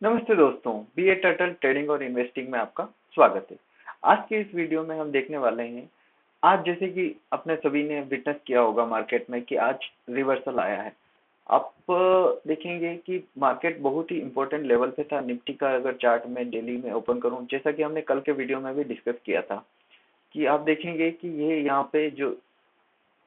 नमस्ते दोस्तों, BA turtle trading और इन्वेस्टिंग में आपका स्वागत है। आज के इस वीडियो में हम देखने वाले हैं, आज जैसे कि अपने सभी ने विटनेस किया होगा मार्केट में कि आज रिवर्सल आया है। आप देखेंगे कि मार्केट बहुत ही इंपॉर्टेंट लेवल पे था। निफ्टी का अगर चार्ट में डेली में ओपन करूं, जैसा कि हमने कल के वीडियो में भी डिस्कस किया था कि आप देखेंगे कि ये यहाँ पे जो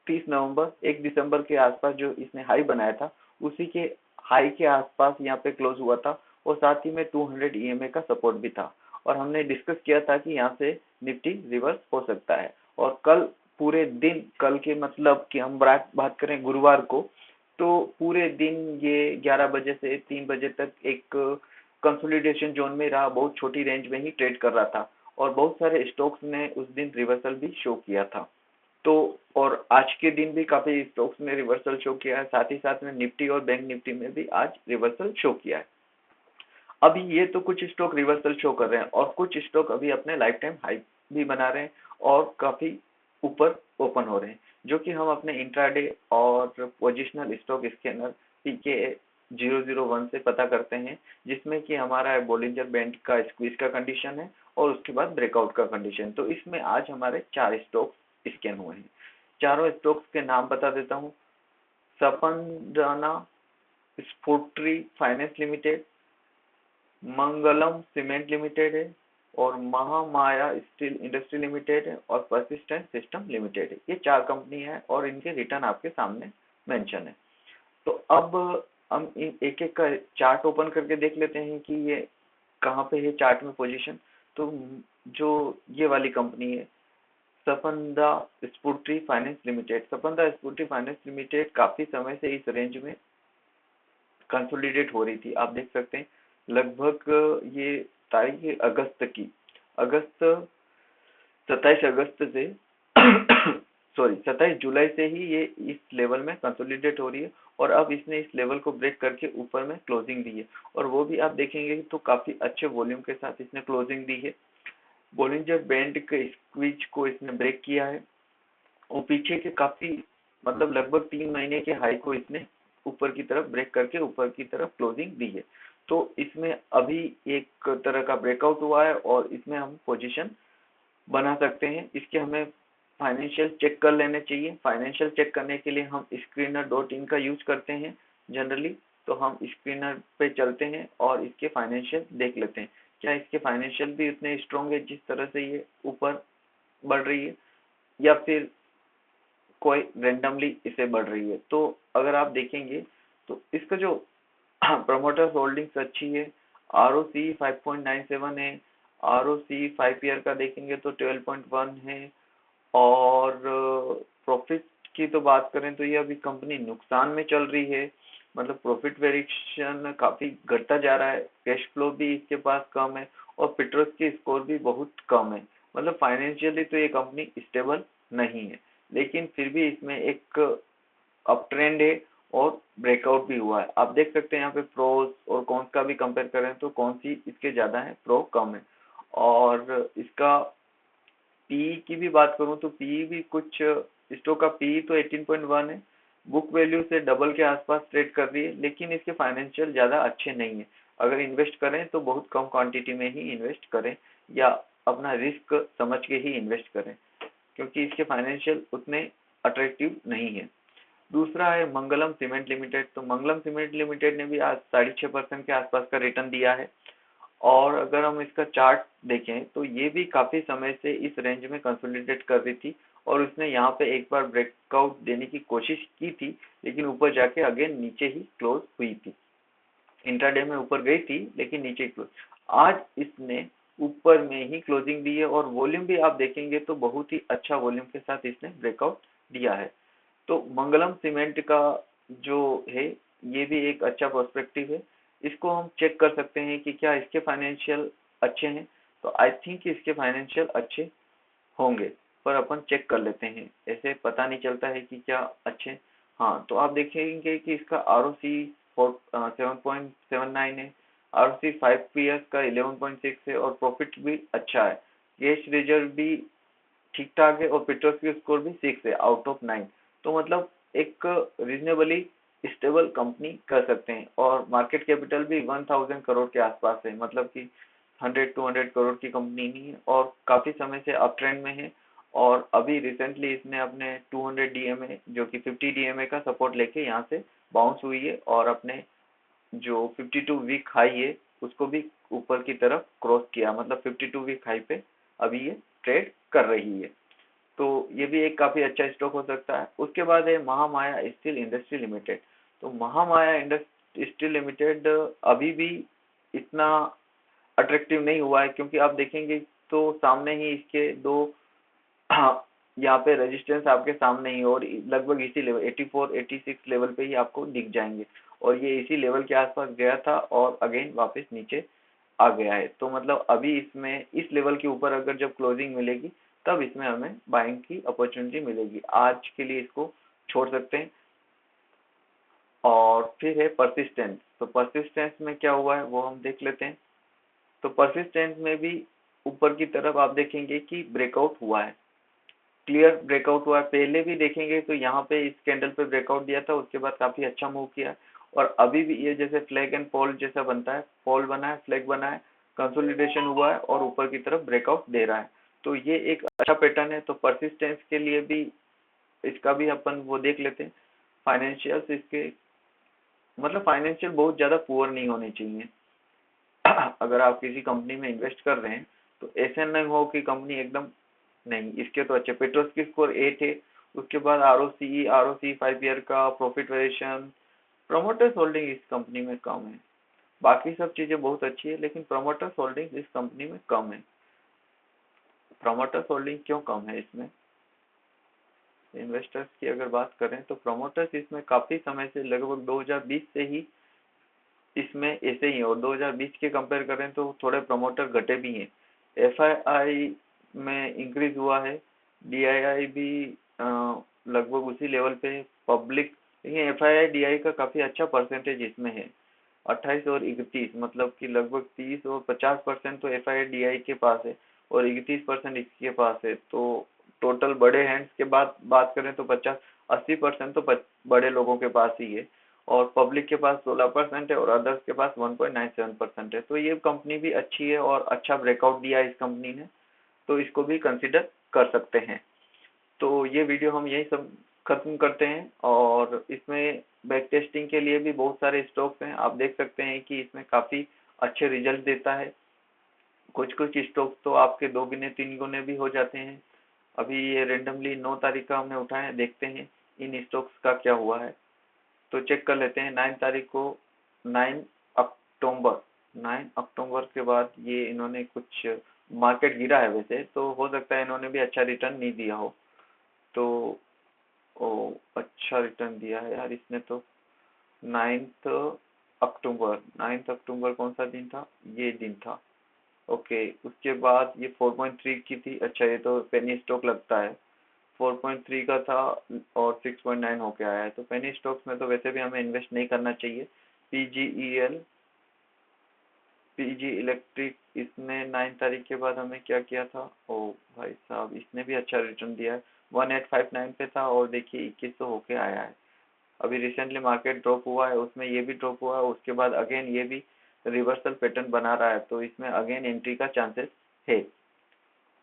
30 नवंबर 1 दिसंबर के आसपास जो इसने हाई बनाया था, उसी के हाई के आसपास यहाँ पे क्लोज हुआ था और साथ ही में 200 ईएमए का सपोर्ट भी था। और हमने डिस्कस किया था कि यहाँ से निफ्टी रिवर्स हो सकता है। और कल पूरे दिन, कल के मतलब कि हम बात करें गुरुवार को, तो पूरे दिन ये 11 बजे से 3 बजे तक एक कंसोलिडेशन जोन में रहा, बहुत छोटी रेंज में ही ट्रेड कर रहा था और बहुत सारे स्टॉक्स ने उस दिन रिवर्सल भी शो किया था। तो और आज के दिन भी काफी स्टॉक्स में रिवर्सल शो किया है, साथ ही साथ में निफ्टी और बैंक निफ्टी में भी आज रिवर्सल शो किया है। अभी ये तो कुछ स्टॉक रिवर्सल शो कर रहे हैं और कुछ स्टॉक अभी अपने लाइफ टाइम हाई भी बना रहे हैं और काफी ऊपर ओपन हो रहे हैं, जो कि हम अपने इंट्राडे और पोजिशनल स्टॉक स्कैनर पीके 001 से पता करते हैं, जिसमें कि हमारा बोलिंजर बैंड का स्क्वीज का कंडीशन है और उसके बाद ब्रेकआउट का कंडीशन। तो इसमें आज हमारे 4 स्टॉक स्कैन हुए हैं। चारों स्टॉक्स के नाम बता देता हूँ। सपंदाना स्फूर्ति फाइनेंस लिमिटेड, मंगलम सीमेंट लिमिटेड है और महामाया स्टील इंडस्ट्री लिमिटेड है और परसिस्टेंट सिस्टम लिमिटेड है। ये 4 कंपनी है और इनके रिटर्न आपके सामने मेंशन है। तो अब हम एक एक का चार्ट ओपन करके देख लेते हैं कि ये कहाँ पे है चार्ट में पोजीशन। तो जो ये वाली कंपनी है, सपंदा स्फूर्ति फाइनेंस लिमिटेड, सपंदा स्फूर्ति फाइनेंस लिमिटेड काफी समय से इस रेंज में कंसोलिडेट हो रही थी। आप देख सकते हैं लगभग ये तारीख है अगस्त की, अगस्त 27 अगस्त से सॉरी 27 जुलाई से ही ये इस लेवल में कंसोलिडेट हो रही है और अब इसने इस लेवल को ब्रेक करके ऊपर में क्लोजिंग दी है और वो भी आप देखेंगे तो काफी अच्छे वॉल्यूम के साथ इसने क्लोजिंग दी है। बोलिंजर बैंड के स्क्वीज को इसने ब्रेक किया है और पीछे के काफी मतलब लगभग 3 महीने के हाई को इसने ऊपर की तरफ ब्रेक करके ऊपर की तरफ क्लोजिंग दी है। तो इसमें अभी एक तरह का ब्रेकआउट हुआ है और इसमें हम पोजीशन बना सकते हैं। इसके हमें फाइनेंशियल चेक कर लेने चाहिए। फाइनेंशियल चेक करने के लिए हम स्क्रीनर डॉट इन का यूज करते हैं जनरली। तो हम स्क्रीनर पे चलते हैं और इसके फाइनेंशियल देख लेते हैं, क्या इसके फाइनेंशियल भी उतने स्ट्रॉन्ग है जिस तरह से ये ऊपर बढ़ रही है, या फिर कोई रेंडमली इसे बढ़ रही है। तो अगर आप देखेंगे तो इसका जो प्रमोटर्स होल्डिंग्स अच्छी है, आर ओ सी 5.97 है, आर ओ सी 5 ईयर का देखेंगे तो 12.1 है। और प्रॉफिट की तो बात करें तो ये अभी कंपनी नुकसान में चल रही है, मतलब प्रॉफिट वेरिएशन काफी घटता जा रहा है, कैश फ्लो भी इसके पास कम है और पिटरस की स्कोर भी बहुत कम है। मतलब फाइनेंशियली तो ये कंपनी स्टेबल नहीं है, लेकिन फिर भी इसमें एक अप ट्रेंड है और ब्रेकआउट भी हुआ है। आप देख सकते हैं यहाँ पे प्रोस और कॉन्स का भी कंपेयर करें तो कौन सी इसके ज्यादा है, प्रो कम है। और इसका पी की भी बात करूं तो पी भी कुछ स्टॉक का पी तो 18.1 है, बुक वैल्यू से डबल के आसपास ट्रेड कर रही है, लेकिन इसके फाइनेंशियल ज्यादा अच्छे नहीं है। अगर इन्वेस्ट करें तो बहुत कम क्वांटिटी में ही इन्वेस्ट करें या अपना रिस्क समझ के ही इन्वेस्ट करें, क्योंकि इसके फाइनेंशियल उतने अट्रैक्टिव नहीं है। दूसरा है मंगलम सीमेंट लिमिटेड। तो मंगलम सीमेंट लिमिटेड ने भी आज 6.5% के आसपास का रिटर्न दिया है और अगर हम इसका चार्ट देखें तो ये भी काफी समय से इस रेंज में कंसोलिडेट कर रही थी और उसने यहाँ पे एक बार ब्रेकआउट देने की कोशिश की थी, लेकिन ऊपर जाके अगेन नीचे ही क्लोज हुई थी। इंट्राडे में ऊपर गई थी लेकिन नीचे क्लोज। आज इसने ऊपर में ही क्लोजिंग दी है और वॉल्यूम भी आप देखेंगे तो बहुत ही अच्छा वॉल्यूम के साथ इसने ब्रेकआउट दिया है। तो मंगलम सीमेंट का जो है ये भी एक अच्छा पर्सपेक्टिव है। इसको हम चेक कर सकते हैं कि क्या इसके फाइनेंशियल अच्छे हैं। तो आई थिंक इसके फाइनेंशियल अच्छे होंगे, पर अपन चेक कर लेते हैं, ऐसे पता नहीं चलता है कि क्या अच्छे। हाँ, तो आप देखेंगे कि इसका आर ओ सी 7.79 है, आर ओ सी 5 ईयर्स का 11.6 है और प्रॉफिट भी अच्छा है। कैश रिजर्व भी ठीक ठाक है और पिटर्स की स्कोर भी 6 है आउट ऑफ 9। तो मतलब एक रीजनेबली स्टेबल कंपनी कर सकते हैं। और मार्केट कैपिटल भी 1000 करोड़ के आसपास है, मतलब कि 100-200 करोड़ की कंपनी नहीं है और काफी समय से अप ट्रेंड में है। और अभी रिसेंटली इसने अपने 200 डीएमए जो कि 50 डीएमए का सपोर्ट लेके यहाँ से बाउंस हुई है और अपने जो 52 वीक हाई है उसको भी ऊपर की तरफ क्रॉस किया, मतलब 52 वीक हाई पे अभी ये ट्रेड कर रही है। तो ये भी एक काफी अच्छा स्टॉक हो सकता है। उसके बाद है महामाया स्टील इंडस्ट्री लिमिटेड। तो महामाया स्टील लिमिटेड अभी भी इतना अट्रैक्टिव नहीं हुआ है, क्योंकि आप देखेंगे तो सामने ही इसके दो यहाँ पे रेजिस्टेंस आपके सामने ही, और लगभग इसी लेवल 84 86 लेवल पे ही आपको दिख जाएंगे। और ये इसी लेवल के आसपास गया था और अगेन वापस नीचे आ गया है। तो मतलब अभी इसमें इस लेवल के ऊपर अगर जब क्लोजिंग मिलेगी तब इसमें हमें बाइंग की अपॉर्चुनिटी मिलेगी। आज के लिए इसको छोड़ सकते हैं। और फिर है परसिस्टेंस। तो परसिस्टेंस में क्या हुआ है वो हम देख लेते हैं। तो परसिस्टेंस में भी ऊपर की तरफ आप देखेंगे कि ब्रेकआउट हुआ है, क्लियर ब्रेकआउट हुआ है। पहले भी देखेंगे तो यहाँ पे इस कैंडल पे ब्रेकआउट दिया था, उसके बाद काफी अच्छा मूव किया। और अभी भी ये जैसे फ्लैग एंड पॉल जैसा बनता है, पॉल बना है, फ्लैग बना है, कंसोलिडेशन हुआ है और ऊपर की तरफ ब्रेकआउट दे रहा है। तो ये एक अच्छा पैटर्न है। तो परसिस्टेंस के लिए भी इसका भी अपन वो देख लेते हैं। फाइनेंशियल्स इसके, मतलब फाइनेंशियल बहुत ज्यादा पुअर नहीं होने चाहिए। अगर आप किसी कंपनी में इन्वेस्ट कर रहे हैं तो ऐसा नहीं हो कि कंपनी एकदम नहीं। इसके तो अच्छे पेट्रोस की स्कोर 8 है। उसके बाद आरओसी 5 ईयर का, प्रॉफिट वेरिएशन, प्रोमोटर्स होल्डिंग इस कंपनी में कम है। बाकी सब चीजें बहुत अच्छी है लेकिन प्रोमोटर्स होल्डिंग इस कंपनी में कम है। प्रोमोटर्स होल्डिंग क्यों कम है इसमें? इन्वेस्टर्स की अगर बात करें तो प्रोमोटर्स इसमें काफी समय से, लगभग 2020 से ही इसमें ऐसे ही है। और 2020 के कंपेयर करें तो थोड़े प्रमोटर घटे भी हैं। एफआईआई में इंक्रीज हुआ है, डीआईआई भी लगभग उसी लेवल पे। पब्लिक, लेकिन एफआईआई डीआई का काफी अच्छा परसेंटेज इसमें है, 28 और 31, मतलब कि लगभग 30 और 50% तो एफआईआई डीआई के पास है और 31% इसके पास है। तो टोटल बड़े हैंड्स के बाद बात करें तो 50-80% तो बड़े लोगों के पास ही है। और पब्लिक के पास 16% है और अदर्स के पास 1.97% है। तो ये कंपनी भी अच्छी है और अच्छा ब्रेकआउट दिया है इस कंपनी ने, तो इसको भी कंसिडर कर सकते हैं। तो ये वीडियो हम यही सब खत्म करते हैं। और इसमें बैक टेस्टिंग के लिए भी बहुत सारे स्टॉक्स हैं, आप देख सकते हैं कि इसमें काफी अच्छे रिजल्ट देता है। कुछ कुछ स्टॉक्स तो आपके 2 गुने 3 गुने भी हो जाते हैं। अभी ये रेंडमली 9 तारीख का हमने उठाया है, देखते हैं इन स्टॉक्स का क्या हुआ है। तो चेक कर लेते हैं 9 तारीख को। 9 अक्टूबर 9 अक्टूबर के बाद ये इन्होंने कुछ, मार्केट गिरा है वैसे, तो हो सकता है इन्होंने भी अच्छा रिटर्न नहीं दिया हो। तो ओ, अच्छा रिटर्न दिया है यार इसने तो। 9 अक्टूबर 9 अक्टूबर कौन सा दिन था? ये दिन था। ओके, उसके बाद ये 4.3 की थी। अच्छा, ये तो पेनी स्टॉक लगता है। 4.3 का था और 6.9 होके आया है। तो पेनी स्टॉक्स में तो वैसे भी हमें इन्वेस्ट नहीं करना चाहिए। पीजीईएल, पीजी इलेक्ट्रिक, इसने 9 तारीख के बाद हमें क्या किया था? ओ भाई साहब, इसने भी अच्छा रिटर्न दिया है। 1859 पे था और देखिए 2100 होके आया है। अभी रिसेंटली मार्केट ड्रॉप हुआ है, उसमें ये भी ड्रॉप हुआ है, उसके बाद अगेन ये भी रिवर्सल पैटर्न बना रहा है, तो इसमें अगेन एंट्री का चांसेस है।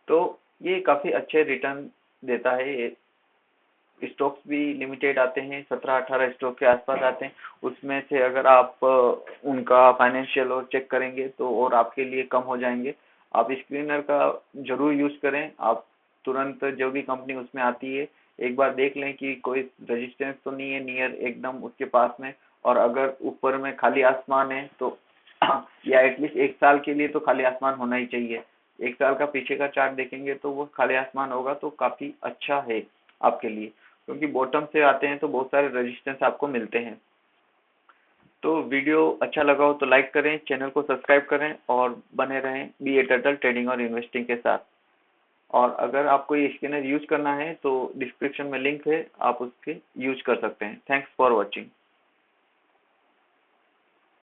तो ये काफी अच्छे रिटर्न देता है। स्टॉक्स भी लिमिटेड आते हैं, 17-18 स्टॉक के आसपास आते हैं। उसमें से अगर आप उनका फाइनेंशियल और चेक करेंगे तो और आपके लिए कम हो जाएंगे। आप स्क्रीनर का जरूर यूज करें। आप तुरंत जो भी कंपनी उसमें आती है एक बार देख लें कि कोई रेजिस्टेंस तो नहीं है नियर एकदम उसके पास में। और अगर ऊपर में खाली आसमान है तो या एटलीस्ट 1 साल के लिए तो खाली आसमान होना ही चाहिए। 1 साल का पीछे का चार्ट देखेंगे तो वो खाली आसमान होगा, तो काफी अच्छा है आपके लिए, क्योंकि बॉटम से आते हैं तो बहुत सारे रेजिस्टेंस आपको मिलते हैं। तो वीडियो अच्छा लगा हो तो लाइक करें, चैनल को सब्सक्राइब करें और बने रहें बी ए टर्टल ट्रेडिंग और इन्वेस्टिंग के साथ। और अगर आपको ये स्कैनर यूज करना है तो डिस्क्रिप्शन में लिंक है, आप उसके यूज कर सकते हैं। Thanks for watching.